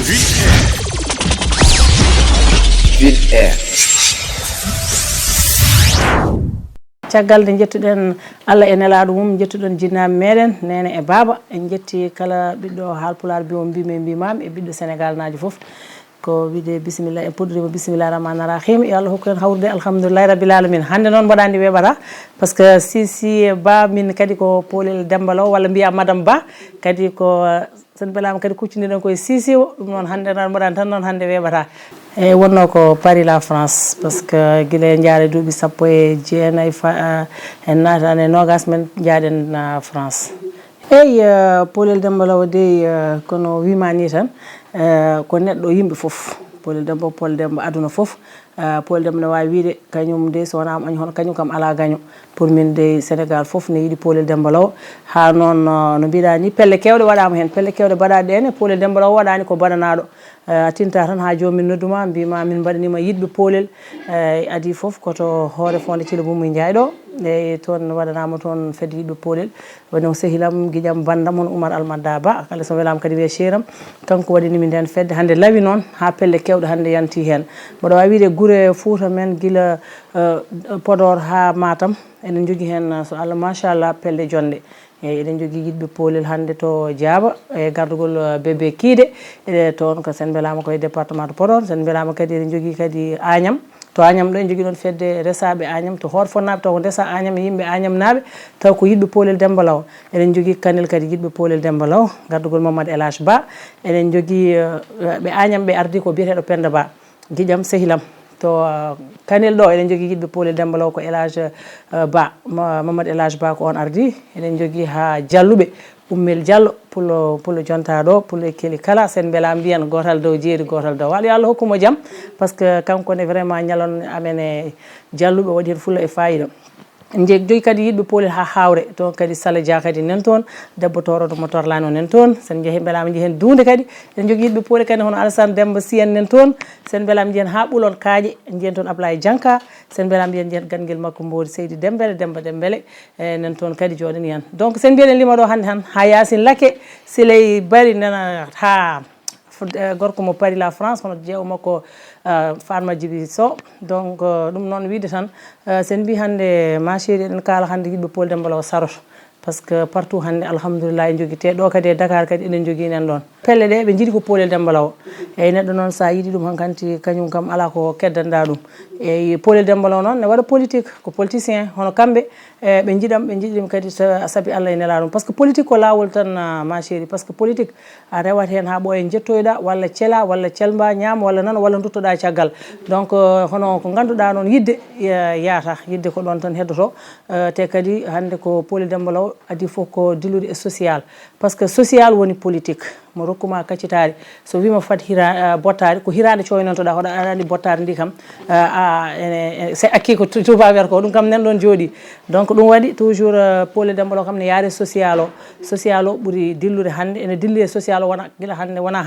Ville Air. caggal nde jettuɗen Allah e nelaɗo mum jettuɗen jinnaɓe meɗen nene e baba en jetti kala ɓiɗɗo haalpular mbi on mbimi mbimami e ɓiɗɗo sénégal naji foof ko wiide bisimilla en puɗɗorima bisimillahi rahmani rahim yo Allah hokku en hawrude alhamdoulillahi rabbil alamina hande noon mbaɗandi weɓata par ce que Sisi Ba min kadi ko Polel Demba Law walla mbiya Madame Ba kadi ko sen belama kadi kucciniɗen koye Sisi o ɗum noon hande noon mbaɗani tan noon hande weɓata eyyi wonno ko Paris la France par ce que guila jaare duuɓi sappo e jeenayyi en natani e nogas men jaaɗen France eyyi Polel Demba Law de kono wimani tan ko neɗɗo yimɓe foof Polel Demba Polel Demba aduna foof Polel Demba ne wawi wiide kañum de so wonama añi hono kañum kam ala gaño pour min de Sénégal foof ne yiiɗi Polel Demba Law ha noon no mbiɗa ni pelle kewɗe waɗama hen pelle kewɗe mbaɗaɗe ɗene Polel Demba Law waɗani ko baɗanaɗo a tinta tan ha jomum nodduma mbima min mbaɗanima yiɗɓe Polel adi foof koto Hoore Fonde Thilo Boumouy Ndiaye ɗo eyyi toon waɗanama toon fedde yiɗɓe Polel woni o sehilam guiƴam bandam hono Oumar Almada Ba kala so welama kadi wiye ceeram kanko waɗanimi nden fedde hande lawi noon ha pelle kewɗe hande yanti hen mboɗo wawi wiide guure Fouta men guila Podor ha Matam enen jogui hen so Allah machallah pelle jonde eyyi eɗen jogui yiɗɓe Polel hande to Diaba e gardugol bébé Kidé toon ko sen belama koye département de Podor sen belama kadi eɗen jogui kadi Agnam to Agnam ɗo en jogui ɗon fedde resaɓe Agnam to Hoore Fonnaɓe taw ko ndesa Agnam e yimɓe Agnam naɓe taw ko yiɗɓe Polel Demba Law eɗen jogui Kanel kadi yiɗɓe Polel Demba Law gardugol Mamadou Elage Ba eɗen jogui ɓe Agnam ɓe ardi ko biyeteɗo Penda Ba guiƴam sehilam to Kanel ɗo eɗen jogui yiɗɓe Polel Demba Law ko Elage Ba Mamadou Elage Ba ko on ardi eɗen jogui ha Dialluɓe Ummel Diallo pulo jonta ɗo pulo keli kala sen beela mbiyan gotal dow jeeri gotal dow waɗa yo Allah hokkumo jaam par ce que kankone vraiment ñalon amen e Dialluɓe waɗi hen fulla e fayida en jogui kadi yiɗɓe Polel ha Hawre toon kadi Sala Dia kadi nan toon debbo toroɗo mo torlani o nan toon sen jeehi beelama jeehen Dunde kadi en jogui yiɗɓe Polel kadi hono Alassane Demba Sy en nan toon sen beelama jeehen ha Ɓoulon Kaaƴe en jiihen toon Ablaye Dianka sen beelama jeehen ganguel makko Mbodi Seydi Dembele Demba Dembele nan toon kadi joɗani hen donc sen mbiyeɗen lima ɗo hande tan ha Yacine Laké Siley Bari nana ha gorko mo Paris la France hono jeewo makko Fatma Djibi Sow donc ɗum noon wiide tan sen mbi hande ma chéri eɗen kala hande yiɗɓe Polel Demba Law saroto par ce que partout hande alhamdoulillahi en jogui te ɗo kadi e Dakar kadi eɗen jogui nen ɗon pelle ɗe ɓe jiiɗi ko Polel Demba Law eyyi neɗɗo noon sa yiiɗi ɗum hankanti kañum kam ala ko keddanɗa ɗum eyyi Polel Demba Law noon ne waɗa politique ko politicien hono kamɓe ɓe jiiɗam ɓe jiiɗim kadi saabi Allah e nelaɗum par ce que politique ko lawol tan ma chéri par ce que politique a rewat hen ha ɓooya jettoyɗa walla cela walla celmba ñaama walla nana walla duttoɗa caggal donc hono ko ganduɗa noon yidde yaata yidde ko ɗon tan heddoto te kadi hande ko Polel Demba Law adi fof ko dillude e social par ce que social woni politique mo rokkuma kaccitari so wima fat bottari ko hirande coynontoɗa hoɗa arani bottari ndi kam c'est acquis ko tubaɓe wiyata ko ɗum kam nan ɗon jooɗi donc ɗum waɗi toujours Polel Demba Law kam ne yaare social o ɓuuri dillude hande ene dilli e social o wona guila hande wona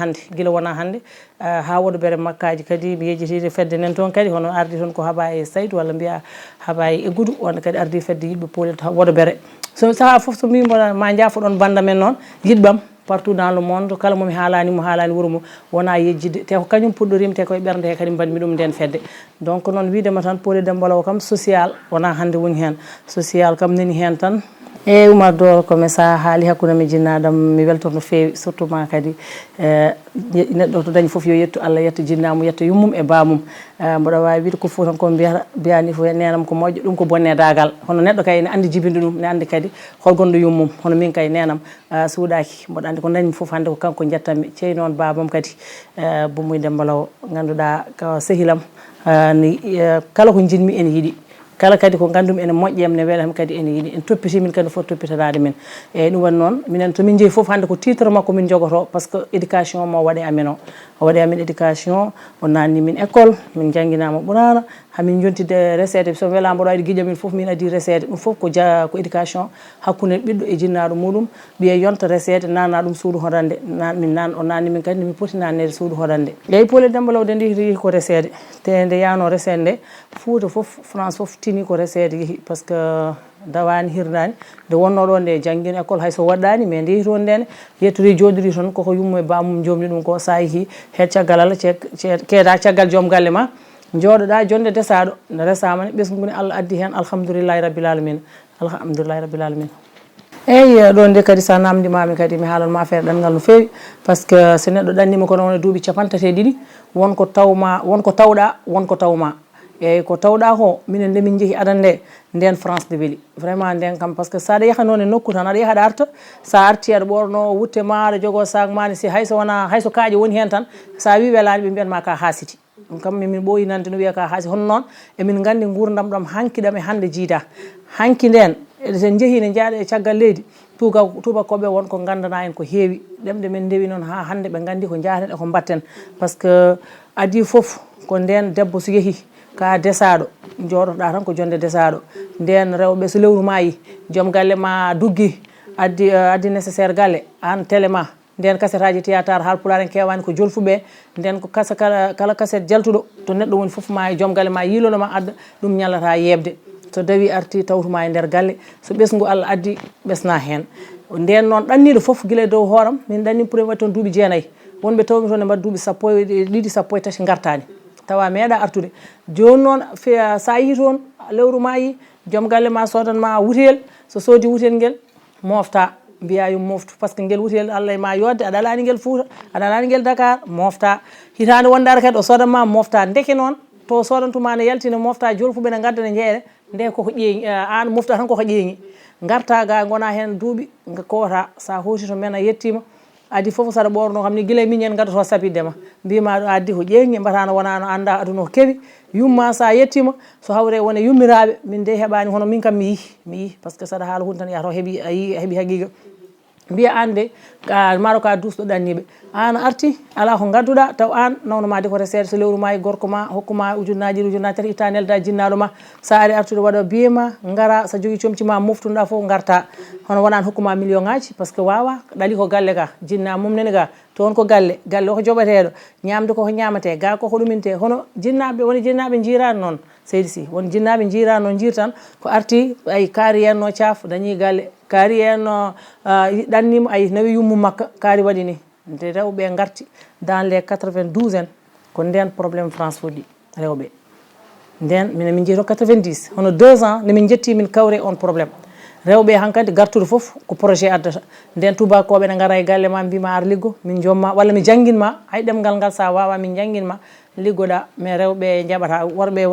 hande ha woɗo bere makkaji kadi mi yejjitide fedde nen toon kadi hono ardi toon ko Haba e Saydou walla mbiya Haba e Goudou wonde kadi ardi fedde yiɗɓe Polel woɗo bere so saaha foof so mbimo ma jaafo ɗon banda men noon yiɗɓam partout dans le monde kala momi haalani wuuro mum wona yejjide te ko kañum puɗɗorima te koye ɓernde he kadi mbanmi ɗum nden fedde donc noon widema tan Polel Demba Law kam social wona hande woni hen social kam nani hen tan eyyi Oumar Doro komi sa haali hakkude mi jinnaɗam mi weltoto no fewi surtout ma kadi neɗɗo to dañi foof yo yettu Allah yetto jinnamum yetto yummum e bamum mboɗo wawi wiide ko Foutankoɓe mbiyani fo nenam ko moƴƴo ɗum ko bonne dagal hono neɗɗo kay ne andi jibinde ɗum ne andi kadi hol gonɗo yummum hono min kay nenam suuɗaki mboɗo andi ko dañmi foof hande ko kanko jettanmi ceyi noon babam kadi Boumouy Demba Law ganduɗa ko sehilam kala ko jinmi ene yiiɗi kala kadi ko gandumi ene moƴƴam ne weelam kadi ene yiiɗi en toppiti min kadi foti toppitade min eyyi ɗum waɗi noon minen tomin jeeyi foof hande ko titre makko min jogoto par ce que éducation mo waɗe amen o waɗi amen éducation o nanni min école min jangguinama ɓurana hamin jontide resede so welama mboɗo wawi guiƴam min foof min adi resede ɗum foof ko éducation hakkude ɓiɗɗo e jinnaɗo muɗum ɓiye yonta resede nanna ɗum suudu hoɗande o nanni min kadi mi poti nannede suudu hoɗande eyyi Polel Demba Law de yeehi ko resede te nde yano resede nde Fouta foof France foof tini ko resede yeehi par ce que dawani hirdani nde wonno ɗon nde janggino école hayso waɗɗani mais nde toon ndene yetturi jodiri toon koko yummo e bamum jomni ɗum ko sa yeehi heed caggal Allah keeda caggal joom galle ma jooɗoɗa jonde desaɗo nde resama ne ɓesgu ngu ne Allah addi hen alhamdoulillahi rabbil alamin alhamdoulillahi rabbil alamin eyyi ɗon nde kadi sa namdimami kadi mi haalanma affaire ɗanngal no fewi par ce que so neɗɗo ɗannima kono wona duuɓi 32 wonko tawma wonko tawɗa wonko tawma eyyi ko tawɗa ko minen nde min jeehi adana nde nden France de weeli vraiment nden kam par ce que saɗa yaaha noon e nokku tan aɗa yaaha aɗa arta sa arti aɗa ɓorno wutte ma aɗa jogo sac ma si hayso wona hayso kaaƴe woni hen tan sa wi welani ɓe mbiyatma ka haasiti ɗum kam min ɓooyi nande no wiya ka haasi hono noon emin gandi gurdam ɗam hanki ɗam e hande jiida hanki nden sen jeehi ne jaaɗe e caggal leydi tubakoɓe wonko gandana en ko heewi ɗemɗe men ndewi noon ha hande ɓe gandi ko jaten e ko batten par ce que adi foof ko nden debbo so yeehi ka desaɗo jooɗotoɗa tan ko jonde desaɗo nden rewɓe so lewru ma yi joom galle ma duggi addi nécessaire galle an télé ma nden cassette aji théâtre Haalpulaar en kewani ko jolfuɓe nden ko kala cassette jaltuɗo to neɗɗo woni foof ma joom galle ma yilonoma adda ɗum ñallata yebde so dawi arti tawtuma e nder galle so ɓesgu Allah addi ɓesna hen nden noon ɗanniɗo foof guila e dow hooram min ɗanni premier waɗi toon duuɓi 9 wonɓe tawmi toon e mbaɗa duuɓi sappo e ɗiɗi sappo e tati gartani tawa meeɗa artude joni noon sa yi toon lewru ma yi joom galle ma sodanma wutel so soodi wutel ngel mofta mbiya yum moftu par ce que ngel wutel Allah e ma yodde aɗa alani ngel Fouta aɗa alani ngel Dakar mofta hitande wondare kadi o sodanma mofta ndeke noon to sodantuma ne yaltina mofta jolfuɓe ne gadda ne jeere nde koko ƴeeŋi an mofta tan koko ƴeeŋi garta ga gona hen duuɓi kowata sa hooti to men a yettima adi foof saɗa ɓorno kam ni guila e miñen gaddoto sapidde ma mbima ɗo addi ko ƴeeŋi mbatano wonano anda aduna ko keewi yumma sa yettima so hawre wona yummiraɓe min de heɓani hono min kam mi yi par ce que saɗa haala hunde tan yataw heeɓi heeɓi haqiqa mbiya an de maɗo ka dusɗo ɗanniɓe an arti ala ko gadduɗa taw an nawnoma de ko resede so lewru ma e gorko ma hokkuma ujunnaji tati itta nelda jinnaɗo ma sa ari artude waɗa biye ma gara sa jogui comci ma moftunoɗa foof garta hono wonani hokkuma million ngaji par ce que wawa ɗali ko galle ga jinna mum nene ga toon ko galle ko joɓateɗo ñamde koko ñamate ga koko ɗuminte hono jinnaɓe woni jinnaɓe jirani noon seydi si won jinnaɓe jirani noon jirtan ko arti ay kaari yenno caaf dañi galle kaari yenno ɗannimo ay nawi yummu makka kaari waɗi ni nde rewɓe garti dans les 92 en ko nden probléme France fuɗɗi rewɓe nden minen min jeeyi to 90 hono 2 ans nde min jetti min kawre on probléme rewɓe hankkadi gartude foof ko projet addata nden tubakoɓe ne gara e galle ma mbima ar liggo min jomma walla mi jangguinma hay ɗemgal ngal sa wawa min jangguinma liggoɗa mais rewɓe jaɓata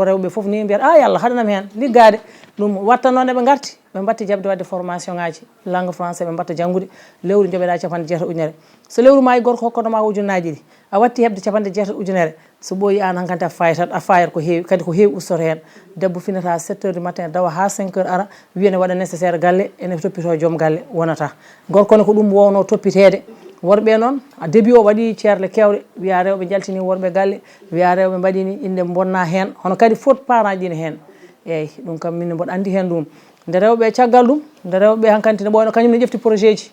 rewɓe foof ni mbiyata yallah haɗanam hen liggade ɗum watta noon eɓe garti ɓe batti jabde wadde formation ngaji langue français ɓe mbatta janggude lewru joɓeɗa 60 ujunere so lewru ma e gorko hokkanoma ujunnaji ɗi a watti hebde 60 ujunere so ɓooyi an hankkadi a fayat ko heewi kadi ko heewi ustoto hen debbo finata 7 heures du matin dawa ha 5 heures ara wiya ne waɗa nécessaire galle ene toppito joom galle wonata gorko ne ko ɗum wowno toppitede worɓe noon début o waɗi ceerle kewɗe wiya rewɓe jaltini worɓe galle wiya rewɓe mbaɗini inde bonna hen hono kadi faute parent ji ne hen eyyi ɗum kam min mboɗo andi hen ɗum nde rewɓe caggal ɗum nde rewɓe hankkadi ne ɓooyno kañum ne ƴefti projet ji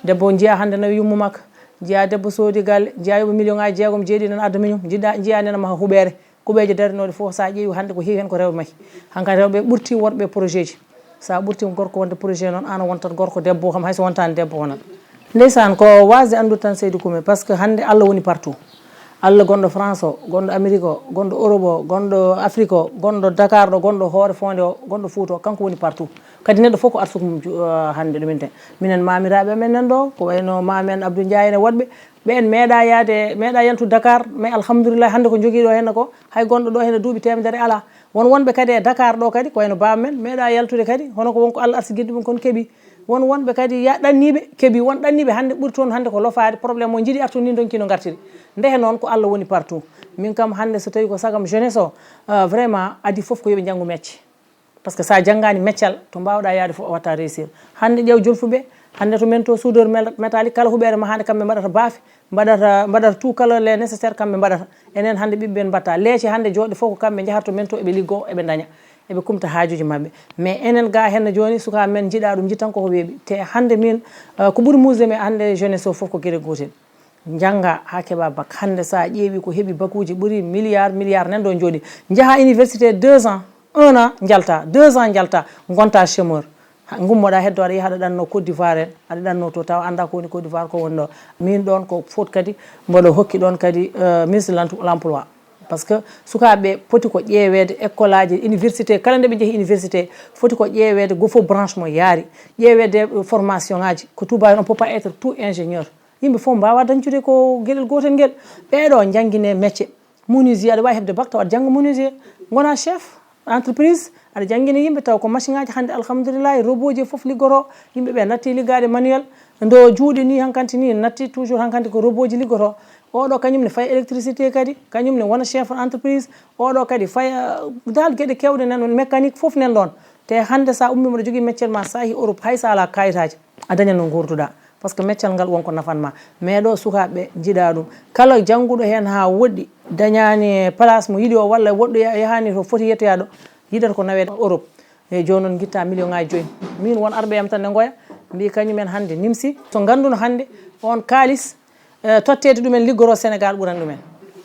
debbo jiiya hande nawi yummu makka jiiya debbo soodi galle jiiya yoɓe million ngaji jeegom jeeɗiɗi nana adda miñum jiiya nenama huɓere kuɓeje darinoɗe foof sa ƴeewi hande ko heewi hen ko rewɓe maahi hankkadi rewɓe ɓurti worɓe projet ji sa ɓurti gorko wonde projet noon an wontat gorko debbo kam hayso wontani debbo wonat ndeysan ko wasde andude tan Seydou Coumé par ce que hande Allah woni partout Allah gonɗo France o gonɗo Amérique o gonɗo Europe o gonɗo Afrique o gonɗo Dakar ɗo gonɗo Hoore Fonde o gonɗo Fouta o kanko woni partout kadi neɗɗo fof ko arsukum hande ɗuminten minen mamiraɓe amen nan ɗo ko wayno mamen Abdou Ndiaye ene woɗɓe ɓen meeɗa yaltude Dakar mais alhamdoulillahi hande ko joguiɗo henna ko hay gonɗo ɗo hene duuɓi temedere ala won wonɓe kadi e Dakar ɗo kadi ko wayno baba men meeɗa yaltude kadi hono ko wonko Allah arsigui ɗumen kono keeɓi won wonɓe kadi ɗanniɓe keeɓi won ɗanniɓe hande ɓuuri toon hande ko lofade probléme mo jiiɗi artude ni donkino gartiri ndehe noon ko Allah woni partout min kam hande so tawi ko sagam jeunesse o vraiment adi foof ko yooɓe janggu mecce par ce que sa janggani meccal to mbawɗa yaade fof a watta réussir hande ƴeew julfuɓe hande to men to soudeur métallique kala huɓere ma hande kamɓe mbaɗata baafe mbaɗata tout kala les nécessaire kamɓe mbaɗata enen hande ɓiɓɓe en mbatta leece hande jooɗe fof ko kamɓe jaharto men to eɓe liggo eɓe daña eɓe kumta haajuji mabɓe mais enen ga hen joni suka men jiiɗa ɗum jittan koko weeɓi te hande min ko ɓuuri musde men hande jeunesse o foof ko gueɗe gotel jangga ha keeɓa bac hande sa ƴeewi ko heeɓi bakuji ɓuuri milliard nen ɗo jooɗi jaaha université 2 ans 1 an jalta 2 ans jalta gonta chômeur gummoɗa heddo aɗa yaha aɗa ɗanno Côte d'Ivoire en aɗa ɗanno to taw anda ko woni Côte d'Ivoire ko woni ɗo min ɗon ko fot kadi mboɗo hokki ɗon kadi ministre de l'emploi par ce que sukaɓe poti ko ƴeewede école aji université kala nde ɓe jeehi université foti ko ƴeewede goo fof branche mo yaari ƴeewede formation ngaji ko tubaɓe on peut pas être tout ingénieur yimɓe fof mbawa dañcude ko gueɗel gotel nguel ɓeɗo jangguine métier menuisier aɗa wawi hebde bac taw aɗa jangga menuisier gona chef entreprise aɗa jangguine yimɓe taw ko machine ngaji hande alhamdoulillahi robot ji foof liggoto yimɓeɓe natti liggade manuel ndo juuɗe ni hankanti ni natti toujours hankanti ko robot ji liggoto oɗo kañum ne faya électricité kadi kañum ne wona chef entreprise oɗo kadi faya dal gueɗe kewɗe nan mécanique foof nen ɗon te hande sa ummima ɗo jogui métier ma sa yeehi Europe hay sa ala kayitaji a dañat no gurduɗa par ce que métier ngal wonko nafanma mais ɗo sukaɓe jiiɗa ɗum kala jangguɗo hen ha woɗɗi dañani place mo yiiɗi o walla woɗɗo yahani to foti yettoyaɗo yiɗata ko nawede Europe e joni noon guitta million ngaji 5 min won arɓe yam tan ne goya mbi kañumen hande nimsi so ganduno hande on kalis tottede ɗumen liggoro Sénégal ɓuran ɗumen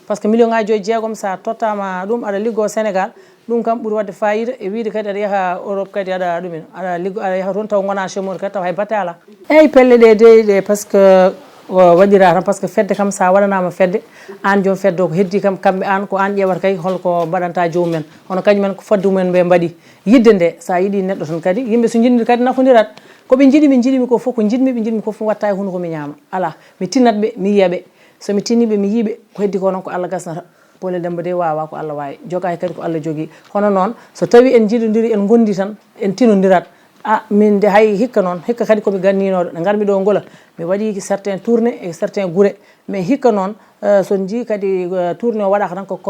par ce que million ngaji 5 jeegom sa tottama ɗum aɗa liggo Sénégal ɗum kam ɓuuri wadde fayida e wiide kadi aɗa yaha Europe kadi aɗa ɗumen aɗa liggo aɗa yaha toon taw gona chômeur kadi taw hay batte ala eyyi pelle ɗe deyɗe par ce que waɗira tan par ce que fedde kam sa waɗanama fedde an joom fedde o ko heddi kam kamɓe an ko an ƴewata kay holko mbaɗanta jomumen hono kañumen ko fodde mumen ɓe mbaɗi yidde nde sa yiiɗi neɗɗo tan kadi yimɓe so jiɗi kadi nafodirat koɓe jiiɗimi ko fof ko jiɗmi ɓe jiɗmi ko fof watta e hunde komi ñaama ala mi tinnat ɓe mi yiyaɓe somi tinniɓe mi yiiɓe ko heddi ko noon ko Allah gasnata Bolle Demba de wawa ko Allah wawi joga kadi ko Allah jogui hono noon so tawi en jiɗodiri en gondi tan en tinodirat min de hay hikka noon hikka kadi komi ganninoɗo nde garmi ɗo Ngola mi waɗi certain tourné e certain guure mais hikka noon son jii kadi tourné o waɗaka tan ko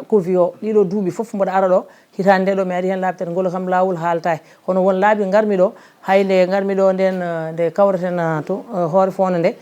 Covid o ɗiɗo duuɓi foof mboɗo ara ɗo hitande nde ɗo mi ari hen laabi tati Ngola kam lawol haaltaki hono won laabi garmi ɗo hay nde garmi ɗo nden nde kawreten to hoore fonde nde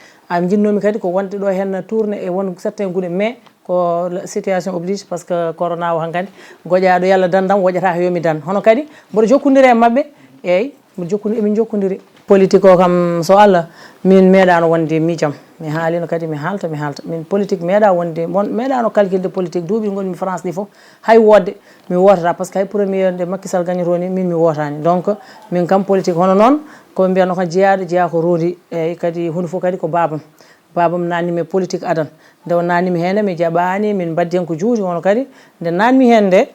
jinnomi kadi ko wonde ɗo hen tourné e won certain guure mais ko situation oblige par ce que corona o hankadi goƴaɗo yalla dandam woƴata yomi dan hono kadi mboɗo jokkodiri e mabɓe eyyi emin jokkodiri politique o kam so Allah min meeɗano wonde miijam mi haalino kadi mi haalta min politique meeɗa wonde meeɗano calculde politique duuɓi gonmi France ɗi foof hay wodde mi wotata par ce que hay premier nde Macky Sall gagnito ni min mi wotani donc min kam politique hono noon ko mbiyatno ko jeeyaɗo jeeya ko rondi eyyi kadi hunde foof kadi ko babam nannimi politique adan nde o nannimi hen mi jaɓani min baddi hen ko juuti hono kadi nde nanmi hen nde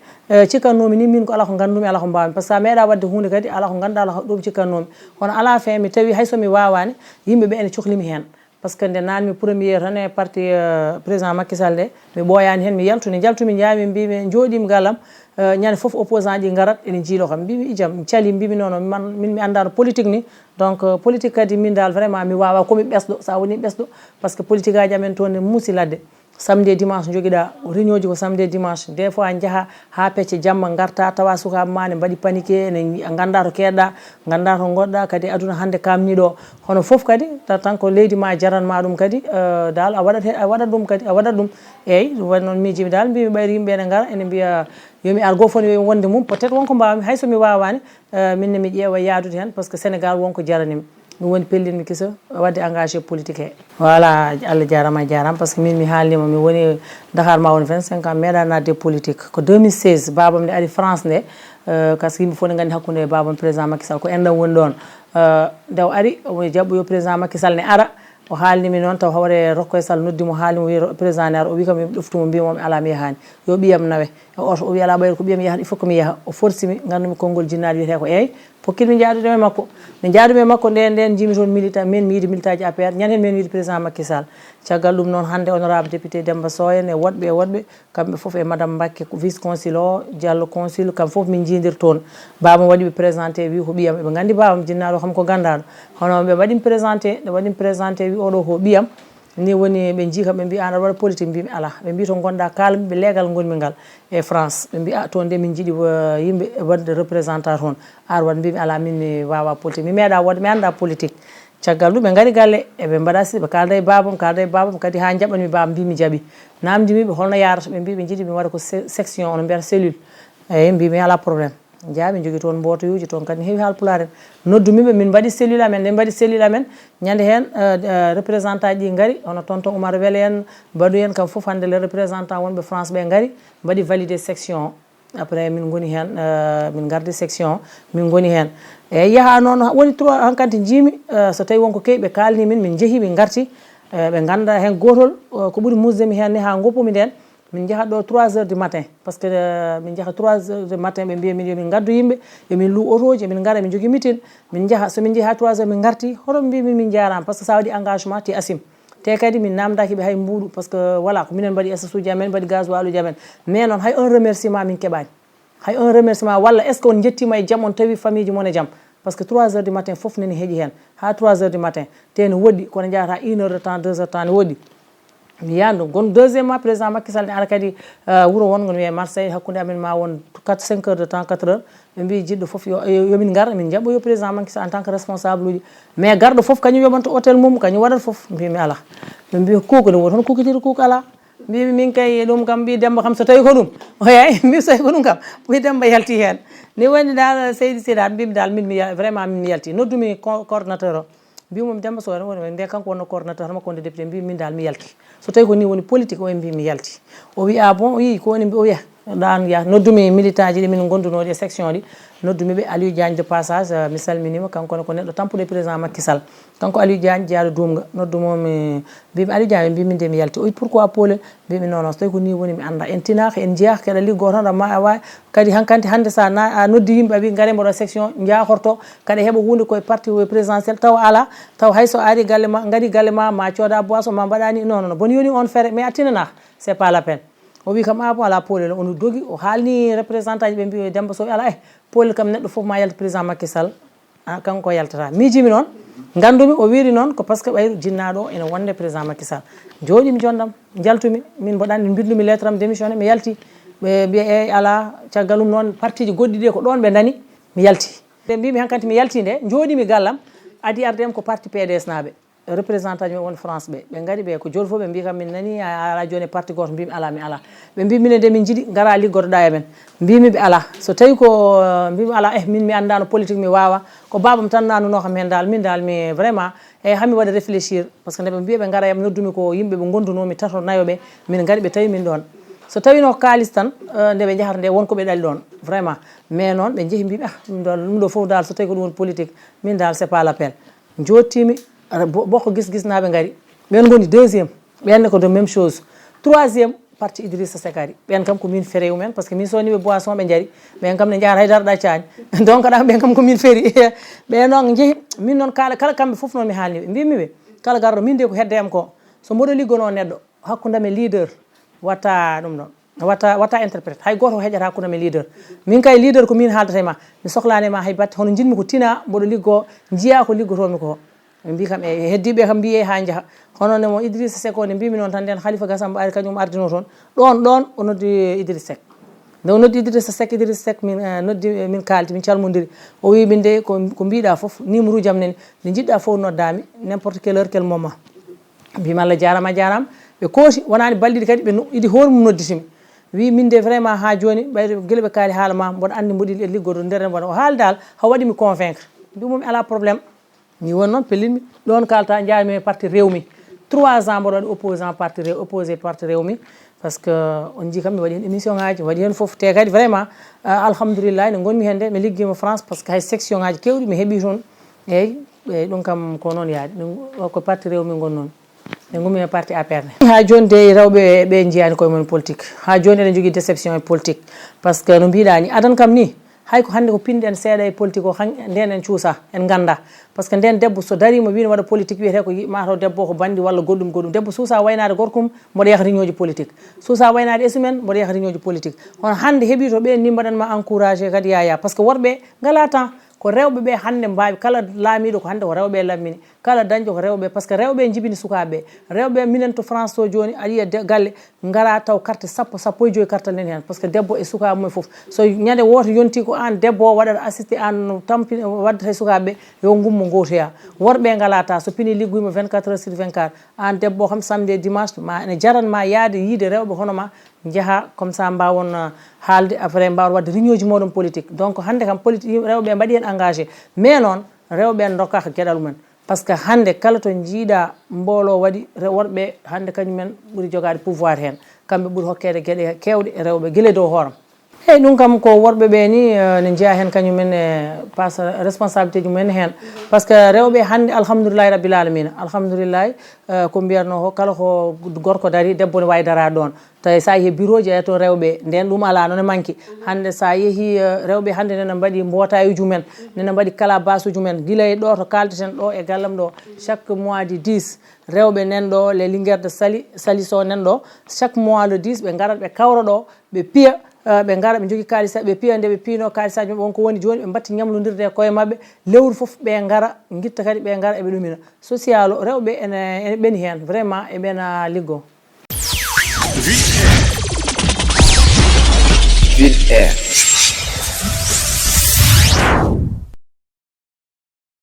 cikkannomi ni min ko ala ko gandumi ala ko mbawmi par ce que sa meeɗa wadde hunde kadi ala ko ganduɗa ala ɗum cikkannomi hono ala fin mi tawi hay somi wawani yimɓeɓe ene cohlimi hen par ce que nde nanmi premiére tan e parti président Macky Sall nde mi ɓoyani hen mi yaltuni jaltumi jaami mbimi jooɗimi gallam ñande foof opposant ji garat ene jiilo kam mbimi ijam mi cali mbimi nono min mi andano politique ni donc politique kadi min dal vraiment mi wawa komi ɓesɗo sa woni ɓesɗo par ce que politique aji amen toon ne muusi ladde samedi e dimanche joguiɗa réunion ji ko samedi e dimanche des fois jaaha ha pecce jamma garta tawa sukaɓe ma ne mbaɗi paniqué ne ganda to keɗɗa ganda to goɗɗa kadi aduna hande kamniɗo hono foof kadi tan ko leydi ma jaranma ɗum kadi dal a waɗat ɗum kadi a waɗat ɗum eyyi ɗum waɗi noon miijimi dal mbimi ɓayri yimɓe ne gara ene mbiya yomi ar goto fof ne wonde mum peut être wonko mbawmi hay somi wawani minne mi ƴeewa yadude hen par ce que Sénégal wonko jaranimi ɗum woni pellinmi kisa wadde engagé politique he voilà Allah jarama par ce que min mi haalnima mi woni Dakar ma woni 25 ans meeɗa nadde politique ko 2016 babam nde ari France nde par ce que yimɓe fof ne gandi hakkude e babam président Macky Sall ko enɗam woni ɗon nde o ari omo jaɓɓo yo président Macky Sall ne ara o haalnimi noon taw hawre Rokkoy Sall noddimo haalnimo wi président ne ara o wi kam yomi ɗoftumo mbimomi ala mi yahani yo ɓiyam nawe oto o wi ala ɓayde ko ɓiyam yahata il faut que mi yaaha o forcimi gandumi konngol jinnaɗo wiyete ko eyyi pokkitmi jaadude e makko nde jaadumi e makko nden jimi toon milita min mi yiide militaji APR ñanden min wiide président Macky Sall caggal ɗum noon hande honorable député Demba Sow en e woɗɓe kamɓe foof e madame Mbacké vice consul o Diallo consul kamɓe foof min jiidir toon babam waɗiɓe présenté wi ko ɓiyam eɓe gandi babam jinnaɗo kam ko gandaɗo hono ɓe waɗimi présenté wi oɗo ko ɓiyam ni woni ɓe jii kam ɓe mbi an aɗa waɗa politique mbimi ala ɓe mbi to gonɗa kalmiɓe légal gonmi ngal e France ɓe mbi toon nde min jiiɗi yimɓe wadde représentant toon ar wat mbimi ala min mi wawa politique mi meeɗa wadde mi anda politique caggal ɗum ɓe gari galle eɓe mbaɗa si ɓe kalda e babam kadi ha jaɓanmi babam mbi mi jaaɓi namdimiɓe holno yarata ɓe mbi ɓe jiiɗi mi waɗa ko section ono mbiyata cellule eyyi mbimi ala probléme jaaɓe jogui toon mbotoyuji toon kadi heewi haalpulaar en noddumiɓe min mbaɗi cellule amen nde mbaɗi cellule amen ñande hen représentant ji ɗi gaari hono tonton Oumar Wele en mbaɗu en kam foof hande les représentant wonɓe France ɓe gaari mbaɗi validé section après min goni hen min gardi section min goni hen e yaha noon woni 3 hankanti jimi so tawi wonko kewi ɓe kalni min jeehi ɓe garti ɓe ganda hen gotol ko ɓuuri musdemi hen ni ha goppumi nden min jahat ɗo 3 heures du matin par ce que min jaha 3 heures du matin ɓe mbiya min yomin gaddu yimɓe yomin lu auto ji min gara min jogui mitin min jaha somin jeehi ha 3 heures min garti hoto mbimin min jarama par ce que sa waɗi engagement ti asim te kadi min namdakiɓe hay mbuɗu par ce que voilà ko minen mbaɗi SS uji amen mbaɗi gasoil uji amen mais noon hay un remerciement min keɓani hay un remerciement walla est ce que on jettima e jaam on tawi famille ji mon e jaam par ce que 3 heures du matin foof nani heeƴi hen ha 3 heures du matin te no woɗɗi kono jahata 1 heure de temps 2 heures de temps ne woɗɗi mi yaha ɗum gon deuxièmement président Macky Sall ne ara kadi wuuro wongo no wiye Marseille hakkude amen ma won 4-5 heures de temps 4 heures ɓe mbi jiɗɗo foof yomin gar min jaɓɓoyo président Macky Sall en tant que responsable uji mais garɗo foof kañum yoɓanta hôtel mum kañum waɗat foof mbimi ala ɓe mbi kuuka ɗum woni hono kukitiri kuuka ala mbimi min kay ɗum kam mbi Demba kam so tawi ko ɗum oyay mbi so tawi ko ɗum kam mbi Demba yalti hen ni woni dal Seydi Sidat mbimi dal min mi vraiment min mi yalti noddumi coordonnateur o mbimomi Demba Sow woni nde kanko wonno coordonnateur makko wonde député mbimi min dal mi yalti so tawi ko ni woni politique o mbi mi yalti o wi a bon o yi ko woni o wiya ɗan ya noddumi militant ji ɗi min gondunoɗi e section ɗi noddumi ɓe Aliou Diagne de passage mi salminima kankone ko neɗɗo tampude président Macky Sall kanko Aliou Diagne jeyaɗo Dumga noddumomi mbimi Aliou Diagne mbimi nde mi yalti o wi pourquoi Polel mbimi non non so tawi ko ni woni mi anda en tinaka en jeeyaka keɗa liggo tan ma a wawi kadi hankkandi hande sa a noddi yimɓe a wi gaare mboɗo section jahorto kada heeɓa hunde koye parti présidentiel taw ala taw hayso ari galle ma gari galle ma cooda boisson ma mbaɗani non non bon yoni on feere mais a tinanaka c'est pas la peine o wi kam bon ala Polel on dogi o haalni représentant ji ɓe mbi Demba Sow ala Polel kam neɗɗo foof ma yalta président Macky Sall kanko yaltata miijimi noon gandumi o wiiri noon ko par ce que ɓayru jinnaɗo o ene wonde président Macky Sall jooɗimi jondam jaltumi min mboɗani bindumi lettre am démissionné mi yalti ɓe mbiya eyyi ala caggal ɗum noon parti ji goɗɗi ɗi ko ɗon ɓe dani mi yalti ɓe mbimi hankkadi mi yalti nde jooɗimi gallam adi ardem ko parti PDS naɓe représentant ji won France ɓe gari ɓe ko joni fof ɓe mbi kam min nani ala joni parti goto mbimi ala mi ala ɓe mbi minen de min jiiɗi gara liggotoɗa e men mbimi ɓe ala so tawi ko mbimi ala min mi andano politique mi wawa ko babam tan nanuno kam hen dal min dal mi vraiment hami waɗa réfléchir par ce que nde ɓe mbiya ɓe gara yam noddumi ko yimɓe ɓe gondunomi tato nayoɓe min gari ɓe tawi min ɗon so tawino kalis tan nde ɓe jahata nde wonko ɓe ɗali ɗon vraiment mais noon ɓe jeehi mbimi ɗum ɗo foof dal so tawi ko ɗum woni politique min dal c'est pas l'appel jottimi bokko gis naɓe gari ɓen goni deuxiéme ɓenne ko de même chose troisiéme parti Idrissa Seck ari ɓen kam ko min feere mumen par ce que min soniɓe boisson ɓe jaari ɓen kam ne jahata haydara ɗa caani donc ɗa ɓen kam ko min feeri ɓe noon jeehi min noon kala kamɓe foof noon mi haalniɓe mbimiɓe kala garɗo min de ko hedde am ko so mboɗo liggono neɗɗo hakkudame leader watta ɗum ɗon watta interprète hay goto heƴata hakkudame leader min kay leader ko min haaldata e ma mi sohlanema hay batte hono jinmi ko tina mboɗo liggo jiiya ko liggotomi ko ɓe mbi kam e heddiɓe kam mbiye ha jaaha hono ne mo Idrissa Seck o nde mbimi noon tan nden Khalifa Gassamba ari kañum ardino toon ɗon o noddi Idrissa Seck nde o noddi Idrissa Seck min noddi min kaldi min calmodiri o wi min de ko mbiɗa foof numéro jam nene nde jiɗɗa foof noddami n'importe quelle heure quel moment mbimi Allah jarama ɓe kooti wonani balɗiɗi kadi ɓe idi hoore mum nodditimi wi min de vraiment ha joni ɓayde guila ɓe kaali haala ma mboɗo andi mboɗi liggodo nder mboɗo o haali dal ha waɗimi convaincre mbimomi ala probléme mi won noon pellinmi ɗon kalta jaami e parti Rewmi 3 ans mboɗo waɗi opposé parti Rewmi par ce que on jii kam mi waɗi hen émission ngaji waɗi hen foof te kadi vraiment alhamdoulillahi nde gonmi hen nde mi liggima France par ce que hay section ngaji kewɗi mi heeɓi toon eyyi ɗum kam ko noon yaadi ko parti Rewmi gonnoon ɓe gummi e parti APR ne ha joni de rewɓe ɓe jiyani koye mumen politique ha joni eɗen jogui déception e politique par ce que no mbiɗa ni adan kam ni hay ko hande ko pinɗen seeɗa e politique o nden en cuusa en ganda par ce que nden debbo so darima wino waɗa politique wiyete ko mataw debbo ko bandi walla goɗɗum debbo suusa waynade gorkum mboɗo yaha réunion ji politique suusa waynade esumen mboɗo yaha réunion ji politique hono hande heeɓi to ɓe ni mbaɗanma encouragé kadi yaya par ce que worɓe ngala temps ko rewɓe ɓe hande mbawi kala laamiɗo ko hande ko rewɓe lammini kala dañƴo ko rewɓe par ce que rewɓe jibini sukaɓeɓe rewɓe minen to France to joni aɗa yiya galle gara taw carte sappo e joyi cartal nen hen par ce que debbo e sukaɓe mum foof so ñande woto yonti ko an debbo o waɗata assisté an tampini waddata e sukaɓeɓe yo gummo gotoya worɓe ngalata so pini liggoyima 24 heures sur 24 an debbo kam samedi e dimanche ma ene jaranma yaade yiide rewɓe hono ma jaaha comme ça mbawon haalde après mbawon wadde réunion ji moɗon politique donc hande kam politique rewɓe mbaɗi hen engagé mais noon rewɓe dokkaka gueɗal mumen par ce que hande kala to jiiɗa mboolo waɗi worɓe hande kañumen ɓuuri jogade pouvoir hen kamɓe ɓuuri hokkede gueɗe kewɗe e rewɓe guila dow hooram hey ɗum kam ko worɓe ɓe ni ne jeeya hen kañumen e passe responsabilité ji mumen hen par ce que rewɓe hande alhamdoulillahi rabbil alamina alhamdoulillahi ko mbiyatno ko kala ko gorko dari debbo ne wawi darade ɗon tawi sa yeehi bureau ji to rewɓe nden ɗum ala noon e manque hande sa yeehi rewɓe hande nena mbaɗi mbotayuji mumen nena mbaɗi kala basuji mumen guila e ɗo to kaldeten ɗo e gallam ɗo chaque mois du 10 rewɓe nanɗo les Linguère de Saly so nanɗo chaque mois le 10 ɓe garat ɓe kawra ɗo ɓe piya ɓe gara ɓe jogui kalisa ɓe piya nde ɓe pino kalisaji mabɓe wonko woni joni ɓe batti ñamlodirde e koye mabɓe lewru foof ɓe gara guitta kadi ɓe gara eɓe ɗumina social rewɓe ene ɓeni hen vraiment eɓena liggo Ville Air